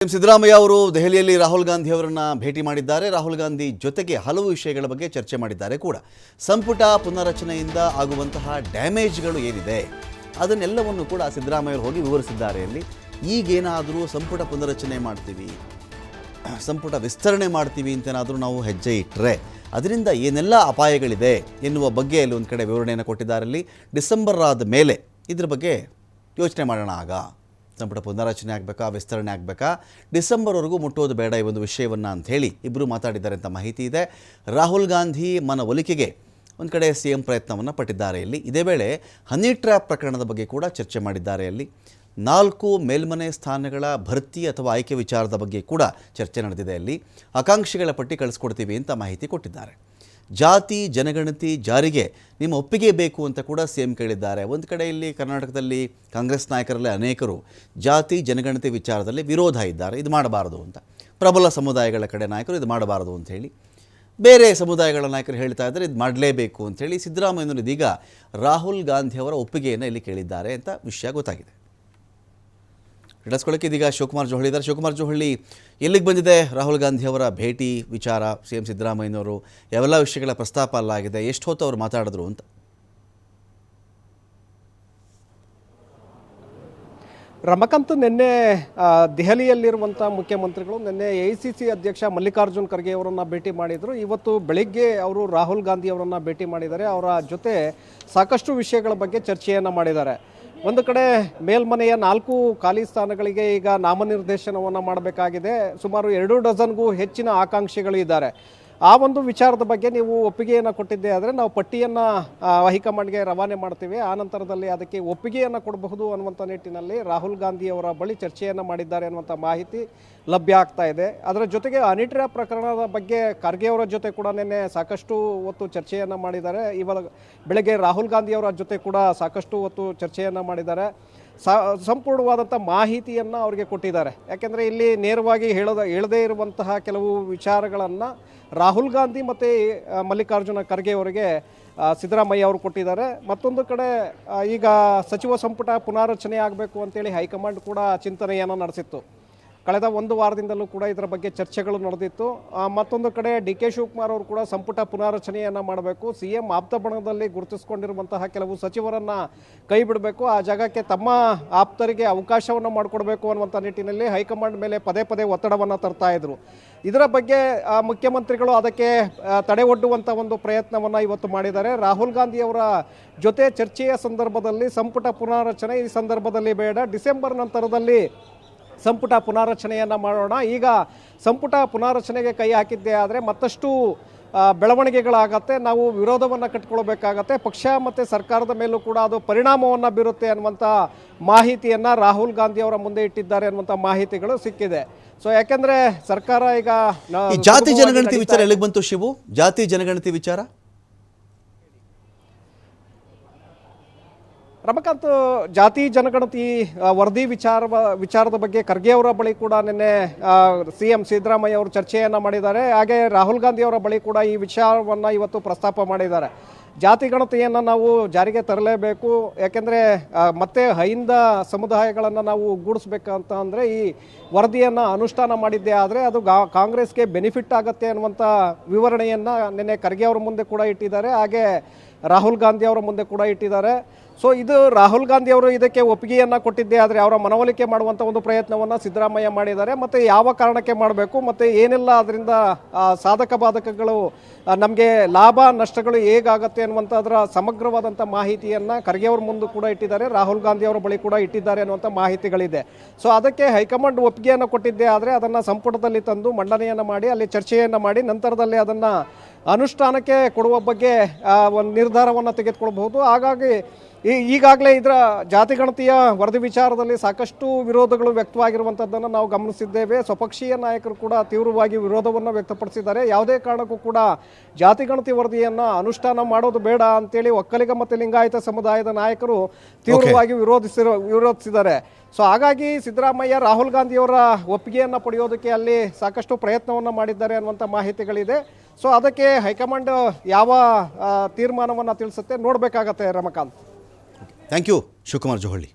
ಸಿದ್ದರಾಮಯ್ಯ ಅವರು ದೆಹಲಿಯಲ್ಲಿ ರಾಹುಲ್ ಗಾಂಧಿ ಅವರನ್ನು ಭೇಟಿ ಮಾಡಿದ್ದಾರೆ. ರಾಹುಲ್ ಗಾಂಧಿ ಜೊತೆಗೆ ಹಲವು ವಿಷಯಗಳ ಬಗ್ಗೆ ಚರ್ಚೆ ಮಾಡಿದ್ದಾರೆ ಕೂಡ. ಸಂಪುಟ ಪುನರಚನೆಯಿಂದ ಆಗುವಂತಹ ಡ್ಯಾಮೇಜ್ಗಳು ಏನಿದೆ ಅದನ್ನೆಲ್ಲವನ್ನು ಕೂಡ ಸಿದ್ದರಾಮಯ್ಯ ಅವರು ಹೋಗಿ ವಿವರಿಸಿದ್ದಾರೆ. ಅಲ್ಲಿ ಈಗೇನಾದರೂ ಸಂಪುಟ ಪುನರಚನೆ ಮಾಡ್ತೀವಿ, ಸಂಪುಟ ವಿಸ್ತರಣೆ ಮಾಡ್ತೀವಿ ಅಂತೇನಾದರೂ ನಾವು ಹೆಜ್ಜೆ ಇಟ್ಟರೆ ಅದರಿಂದ ಏನೆಲ್ಲ ಅಪಾಯಗಳಿದೆ ಎನ್ನುವ ಬಗ್ಗೆ ಅಲ್ಲಿ ಒಂದು ಕಡೆ ವಿವರಣೆಯನ್ನು ಕೊಟ್ಟಿದ್ದಾರೆ. ಅಲ್ಲಿ ಡಿಸೆಂಬರ್ ಆದ ಮೇಲೆ ಇದ್ರ ಬಗ್ಗೆ ಯೋಚನೆ ಮಾಡೋಣ. ಆಗ ಸಂಪುಟ ಪುನರಚನೆ ಆಗಬೇಕಾ, ವಿಸ್ತರಣೆ ಆಗಬೇಕಾ, ಡಿಸೆಂಬರ್ವರೆಗೂ ಮುಟ್ಟೋದು ಬೇಡ ಈ ಒಂದು ವಿಷಯವನ್ನು ಅಂಥೇಳಿ ಇಬ್ಬರು ಮಾತಾಡಿದ್ದಾರೆ ಅಂತ ಮಾಹಿತಿ ಇದೆ. ರಾಹುಲ್ ಗಾಂಧಿ ಮನವೊಲಿಕೆಗೆ ಒಂದು ಕಡೆ CM ಪ್ರಯತ್ನವನ್ನು ಪಟ್ಟಿದ್ದಾರೆ. ಇಲ್ಲಿ ಇದೇ ವೇಳೆ ಹನಿ ಟ್ರ್ಯಾಪ್ ಪ್ರಕರಣದ ಬಗ್ಗೆ ಕೂಡ ಚರ್ಚೆ ಮಾಡಿದ್ದಾರೆ. ಅಲ್ಲಿ 4 ಮೇಲ್ಮನೆ ಸ್ಥಾನಗಳ ಭರ್ತಿ ಅಥವಾ ಆಯ್ಕೆ ವಿಚಾರದ ಬಗ್ಗೆ ಕೂಡ ಚರ್ಚೆ ನಡೆದಿದೆ. ಅಲ್ಲಿ ಆಕಾಂಕ್ಷಿಗಳ ಪಟ್ಟಿ ಕಳಿಸ್ಕೊಡ್ತೀವಿ ಅಂತ ಮಾಹಿತಿ ಕೊಟ್ಟಿದ್ದಾರೆ. ಜಾತಿ ಜನಗಣತಿ ಜಾರಿಗೆ ನಿಮ್ಮ ಒಪ್ಪಿಗೆ ಬೇಕು ಅಂತ ಕೂಡ CM ಕೇಳಿದ್ದಾರೆ. ಒಂದು ಕಡೆ ಇಲ್ಲಿ ಕರ್ನಾಟಕದಲ್ಲಿ ಕಾಂಗ್ರೆಸ್ ನಾಯಕರಲ್ಲಿ ಅನೇಕರು ಜಾತಿ ಜನಗಣತಿ ವಿಚಾರದಲ್ಲಿ ವಿರೋಧ ಇದ್ದಾರೆ, ಇದು ಮಾಡಬಾರದು ಅಂತ. ಪ್ರಬಲ ಸಮುದಾಯಗಳ ಕಡೆ ನಾಯಕರು ಇದು ಮಾಡಬಾರದು ಅಂತ ಹೇಳಿ, ಬೇರೆ ಸಮುದಾಯಗಳ ನಾಯಕರು ಹೇಳ್ತಾ ಇದ್ದಾರೆ ಇದು ಮಾಡಲೇಬೇಕು ಅಂಥೇಳಿ. ಸಿದ್ದರಾಮಯ್ಯನವರು ಇದೀಗ ರಾಹುಲ್ ಗಾಂಧಿ ಅವರ ಒಪ್ಪಿಗೆಯನ್ನು ಇಲ್ಲಿ ಕೇಳಿದ್ದಾರೆ ಅಂತ ವಿಷಯ ಗೊತ್ತಾಗಿದೆ. ಹಿಡಿಸ್ಕೊಳ್ಳೋಕೆ ಇದೀಗ ಶಿವಕುಮಾರ್ ಜೋಹಳಿ ಇದ್ದಾರೆ. ಶಿವಕುಮಾರ್ ಜೋಹಳಿ, ಎಲ್ಲಿಗೆ ಬಂದಿದೆ ರಾಹುಲ್ ಗಾಂಧಿ ಅವರ ಭೇಟಿ ವಿಚಾರ? CM ಸಿದ್ದರಾಮಯ್ಯನವರು ಯಾವೆಲ್ಲ ವಿಷಯಗಳ ಪ್ರಸ್ತಾಪ ಅಲ್ಲಾಗಿದೆ, ಎಷ್ಟು ಹೊತ್ತು ಅವರು ಮಾತಾಡಿದ್ರು ಅಂತ? ರಮಕಾಂತ್, ನಿನ್ನೆ ದೆಹಲಿಯಲ್ಲಿರುವಂಥ ಮುಖ್ಯಮಂತ್ರಿಗಳು ನಿನ್ನೆ AICC ಅಧ್ಯಕ್ಷ ಮಲ್ಲಿಕಾರ್ಜುನ್ ಖರ್ಗೆ ಅವರನ್ನು ಭೇಟಿ ಮಾಡಿದರು. ಇವತ್ತು ಬೆಳಿಗ್ಗೆ ಅವರು ರಾಹುಲ್ ಗಾಂಧಿ ಅವರನ್ನು ಭೇಟಿ ಮಾಡಿದ್ದಾರೆ. ಅವರ ಜೊತೆ ಸಾಕಷ್ಟು ವಿಷಯಗಳ ಬಗ್ಗೆ ಚರ್ಚೆಯನ್ನು ಮಾಡಿದ್ದಾರೆ. ಒಂದು ಕಡೆ ಮೇಲ್ಮನೆಯ 4 ಖಾಲಿ ಸ್ಥಾನಗಳಿಗೆ ಈಗ ನಾಮನಿರ್ದೇಶನವನ್ನು ಮಾಡಬೇಕಾಗಿದೆ. ಸುಮಾರು 2 ಡಜನ್ಗೂ ಹೆಚ್ಚಿನ ಆಕಾಂಕ್ಷಿಗಳು ಇದ್ದಾರೆ. ಆ ಒಂದು ವಿಚಾರದ ಬಗ್ಗೆ ನೀವು ಒಪ್ಪಿಗೆಯನ್ನು ಕೊಟ್ಟಿದ್ದೆ ಆದರೆ ನಾವು ಪಟ್ಟಿಯನ್ನು ಹೈಕಮಾಂಡ್ಗೆ ರವಾನೆ ಮಾಡ್ತೀವಿ, ಆ ನಂತರದಲ್ಲಿ ಅದಕ್ಕೆ ಒಪ್ಪಿಗೆಯನ್ನು ಕೊಡಬಹುದು ಅನ್ನುವಂಥ ನಿಟ್ಟಿನಲ್ಲಿ ರಾಹುಲ್ ಗಾಂಧಿ ಅವರ ಬಳಿ ಚರ್ಚೆಯನ್ನು ಮಾಡಿದ್ದಾರೆ ಅನ್ನುವಂಥ ಮಾಹಿತಿ ಲಭ್ಯ ಆಗ್ತಾ ಇದೆ. ಅದರ ಜೊತೆಗೆ ಹನಿ ಟ್ರ್ಯಾಪ್ ಪ್ರಕರಣದ ಬಗ್ಗೆ ಖರ್ಗೆ ಅವರ ಜೊತೆ ಕೂಡ ನಿನ್ನೆ ಸಾಕಷ್ಟು ಹೊತ್ತು ಚರ್ಚೆಯನ್ನು ಮಾಡಿದ್ದಾರೆ. ಇವಾಗ ಬೆಳಗ್ಗೆ ರಾಹುಲ್ ಗಾಂಧಿ ಅವರ ಜೊತೆ ಕೂಡ ಸಾಕಷ್ಟು ಹೊತ್ತು ಚರ್ಚೆಯನ್ನು ಮಾಡಿದ್ದಾರೆ. ಸಂಪೂರ್ಣವಾದಂಥ ಮಾಹಿತಿಯನ್ನು ಅವರಿಗೆ ಕೊಟ್ಟಿದ್ದಾರೆ. ಯಾಕೆಂದರೆ ಇಲ್ಲಿ ನೇರವಾಗಿ ಹೇಳದೇ ಇರುವಂತಹ ಕೆಲವು ವಿಚಾರಗಳನ್ನು ರಾಹುಲ್ ಗಾಂಧಿ ಮತ್ತು ಮಲ್ಲಿಕಾರ್ಜುನ ಖರ್ಗೆ ಅವರಿಗೆ ಸಿದ್ದರಾಮಯ್ಯ ಅವರು ಕೊಟ್ಟಿದ್ದಾರೆ. ಮತ್ತೊಂದು ಕಡೆ ಈಗ ಸಚಿವ ಸಂಪುಟ ಪುನಾರಚನೆ ಆಗಬೇಕು ಅಂತೇಳಿ ಹೈಕಮಾಂಡ್ ಕೂಡ ಚಿಂತನೆಯನ್ನು ನಡೆಸಿತ್ತು. ಕಳೆದ 1 ವಾರದಿಂದಲೂ ಕೂಡ ಇದರ ಬಗ್ಗೆ ಚರ್ಚೆಗಳು ನಡೆದಿತ್ತು. ಮತ್ತೊಂದು ಕಡೆ DK ಶಿವಕುಮಾರ್ ಅವರು ಕೂಡ ಸಂಪುಟ ಪುನಾರಚನೆಯನ್ನು ಮಾಡಬೇಕು, CM ಆಪ್ತ ಬಣದಲ್ಲಿ ಗುರುತಿಸಿಕೊಂಡಿರುವಂತಹ ಕೆಲವು ಸಚಿವರನ್ನು ಕೈ ಬಿಡಬೇಕು, ಆ ಜಾಗಕ್ಕೆ ತಮ್ಮ ಆಪ್ತರಿಗೆ ಅವಕಾಶವನ್ನು ಮಾಡಿಕೊಡ್ಬೇಕು ಅನ್ನುವಂಥ ನಿಟ್ಟಿನಲ್ಲಿ ಹೈಕಮಾಂಡ್ ಮೇಲೆ ಪದೇ ಪದೇ ಒತ್ತಡವನ್ನು ತರ್ತಾ ಇದ್ರು. ಇದರ ಬಗ್ಗೆ ಮುಖ್ಯಮಂತ್ರಿಗಳು ಅದಕ್ಕೆ ತಡೆ ಒಡ್ಡುವಂಥ ಒಂದು ಪ್ರಯತ್ನವನ್ನು ಇವತ್ತು ಮಾಡಿದ್ದಾರೆ. ರಾಹುಲ್ ಗಾಂಧಿ ಅವರ ಜೊತೆ ಚರ್ಚೆಯ ಸಂದರ್ಭದಲ್ಲಿ ಸಂಪುಟ ಪುನಾರಚನೆ ಈ ಸಂದರ್ಭದಲ್ಲಿ ಬೇಡ, ಡಿಸೆಂಬರ್ ನಂತರದಲ್ಲಿ ಸಂಪುಟ ಪುನಾರಚನೆಯನ್ನು ಮಾಡೋಣ. ಈಗ ಸಂಪುಟ ಪುನಾರಚನೆಗೆ ಕೈ ಹಾಕಿದ್ದೇ ಆದರೆ ಮತ್ತಷ್ಟು ಬೆಳವಣಿಗೆಗಳಾಗತ್ತೆ, ನಾವು ವಿರೋಧವನ್ನು ಕಟ್ಕೊಳ್ಬೇಕಾಗತ್ತೆ, ಪಕ್ಷ ಮತ್ತು ಸರ್ಕಾರದ ಮೇಲೂ ಕೂಡ ಅದು ಪರಿಣಾಮವನ್ನು ಬೀರುತ್ತೆ ಅನ್ನುವಂಥ ಮಾಹಿತಿಯನ್ನು ರಾಹುಲ್ ಗಾಂಧಿ ಅವರ ಮುಂದೆ ಇಟ್ಟಿದ್ದಾರೆ ಅನ್ನುವಂಥ ಮಾಹಿತಿಗಳು ಸಿಕ್ಕಿದೆ. ಸೊ ಯಾಕೆಂದರೆ ಸರ್ಕಾರ ಈಗ ಜಾತಿ ಜನಗಣತಿ ವಿಚಾರ ಎಲ್ಲಿಗೆ ಬಂತು ಶಿವು? ಜಾತಿ ಜನಗಣತಿ ವಿಚಾರ ರಮಕಾಂತ್, ಜಾತಿ ಜನಗಣತಿ ವರದಿ ವಿಚಾರದ ಬಗ್ಗೆ ಖರ್ಗೆ ಅವರ ಬಳಿ ಕೂಡ ನಿನ್ನೆ CM ಸಿದ್ದರಾಮಯ್ಯ ಅವರು ಚರ್ಚೆಯನ್ನು ಮಾಡಿದ್ದಾರೆ. ಹಾಗೆ ರಾಹುಲ್ ಗಾಂಧಿ ಅವರ ಬಳಿ ಕೂಡ ಈ ವಿಚಾರವನ್ನು ಇವತ್ತು ಪ್ರಸ್ತಾಪ ಮಾಡಿದ್ದಾರೆ. ಜಾತಿ ಗಣತಿಯನ್ನು ನಾವು ಜಾರಿಗೆ ತರಲೇಬೇಕು, ಯಾಕೆಂದರೆ ಮತ್ತೆ ಹೈಂದ ಸಮುದಾಯಗಳನ್ನು ನಾವು ಒಗ್ಗೂಡಿಸ್ಬೇಕಂತ ಅಂದರೆ ಈ ವರದಿಯನ್ನು ಅನುಷ್ಠಾನ ಮಾಡಿದ್ದೇ ಆದರೆ ಅದು ಕಾಂಗ್ರೆಸ್ಗೆ ಬೆನಿಫಿಟ್ ಆಗುತ್ತೆ ಅನ್ನುವಂಥ ವಿವರಣೆಯನ್ನು ನಿನ್ನೆ ಖರ್ಗೆ ಅವರ ಮುಂದೆ ಕೂಡ ಇಟ್ಟಿದ್ದಾರೆ. ಹಾಗೆ ರಾಹುಲ್ ಗಾಂಧಿ ಅವರ ಮುಂದೆ ಕೂಡ ಇಟ್ಟಿದ್ದಾರೆ. ಸೊ ಇದು ರಾಹುಲ್ ಗಾಂಧಿ ಅವರು ಇದಕ್ಕೆ ಒಪ್ಪಿಗೆಯನ್ನು ಕೊಟ್ಟಿದ್ದೇ ಆದರೆ ಅವರ ಮನವೊಲಿಕೆ ಮಾಡುವಂಥ ಒಂದು ಪ್ರಯತ್ನವನ್ನು ಸಿದ್ದರಾಮಯ್ಯ ಮಾಡಿದ್ದಾರೆ. ಮತ್ತು ಯಾವ ಕಾರಣಕ್ಕೆ ಮಾಡಬೇಕು ಮತ್ತು ಏನೆಲ್ಲ ಅದರಿಂದ ಸಾಧಕ ಬಾಧಕಗಳು, ನಮಗೆ ಲಾಭ ನಷ್ಟಗಳು ಹೇಗಾಗುತ್ತೆ ಅನ್ನುವಂಥದ್ರ ಸಮಗ್ರವಾದಂಥ ಮಾಹಿತಿಯನ್ನು ಖರ್ಗೆ ಅವ್ರ ಮುಂದೆ ಕೂಡ ಇಟ್ಟಿದ್ದಾರೆ, ರಾಹುಲ್ ಗಾಂಧಿ ಅವರ ಬಳಿ ಕೂಡ ಇಟ್ಟಿದ್ದಾರೆ ಅನ್ನುವಂಥ ಮಾಹಿತಿಗಳಿದೆ. ಸೊ ಅದಕ್ಕೆ ಹೈಕಮಾಂಡ್ ಒಪ್ಪಿಗೆಯನ್ನು ಕೊಟ್ಟಿದ್ದೇ ಆದರೆ ಅದನ್ನು ಸಂಪುಟದಲ್ಲಿ ತಂದು ಮಂಡನೆಯನ್ನು ಮಾಡಿ ಅಲ್ಲಿ ಚರ್ಚೆಯನ್ನು ಮಾಡಿ ನಂತರದಲ್ಲಿ ಅದನ್ನು ಅನುಷ್ಠಾನಕ್ಕೆ ಕೊಡುವ ಬಗ್ಗೆ ಒಂದು ನಿರ್ಧಾರವನ್ನು ತೆಗೆದುಕೊಳ್ಬಹುದು. ಹಾಗಾಗಿ ಈಗಾಗಲೇ ಇದರ ಜಾತಿಗಣತಿಯ ವರದಿ ವಿಚಾರದಲ್ಲಿ ಸಾಕಷ್ಟು ವಿರೋಧಗಳು ವ್ಯಕ್ತವಾಗಿರುವಂಥದ್ದನ್ನು ನಾವು ಗಮನಿಸಿದ್ದೇವೆ. ಸ್ವಪಕ್ಷೀಯ ನಾಯಕರು ಕೂಡ ತೀವ್ರವಾಗಿ ವಿರೋಧವನ್ನು ವ್ಯಕ್ತಪಡಿಸಿದ್ದಾರೆ. ಯಾವುದೇ ಕಾರಣಕ್ಕೂ ಕೂಡ ಜಾತಿಗಣತಿ ವರದಿಯನ್ನು ಅನುಷ್ಠಾನ ಮಾಡೋದು ಬೇಡ ಅಂತೇಳಿ ಒಕ್ಕಲಿಗ ಮತ್ತು ಲಿಂಗಾಯತ ಸಮುದಾಯದ ನಾಯಕರು ತೀವ್ರವಾಗಿ ವಿರೋಧಿಸಿದ್ದಾರೆ. ಸೊ ಹಾಗಾಗಿ ಸಿದ್ದರಾಮಯ್ಯ ರಾಹುಲ್ ಗಾಂಧಿಯವರ ಒಪ್ಪಿಗೆಯನ್ನು ಪಡೆಯೋದಕ್ಕೆ ಅಲ್ಲಿ ಸಾಕಷ್ಟು ಪ್ರಯತ್ನವನ್ನು ಮಾಡಿದ್ದಾರೆ ಅನ್ನುವಂಥ ಮಾಹಿತಿಗಳಿದೆ. ಸೊ ಅದಕ್ಕೆ ಹೈಕಮಾಂಡ್ ಯಾವ ತೀರ್ಮಾನವನ್ನು ತಿಳಿಸುತ್ತೆ ನೋಡಬೇಕಾಗತ್ತೆ ರಮಕಾಂತ್. Thank you Shivakumar ಜೋಹಳಿ.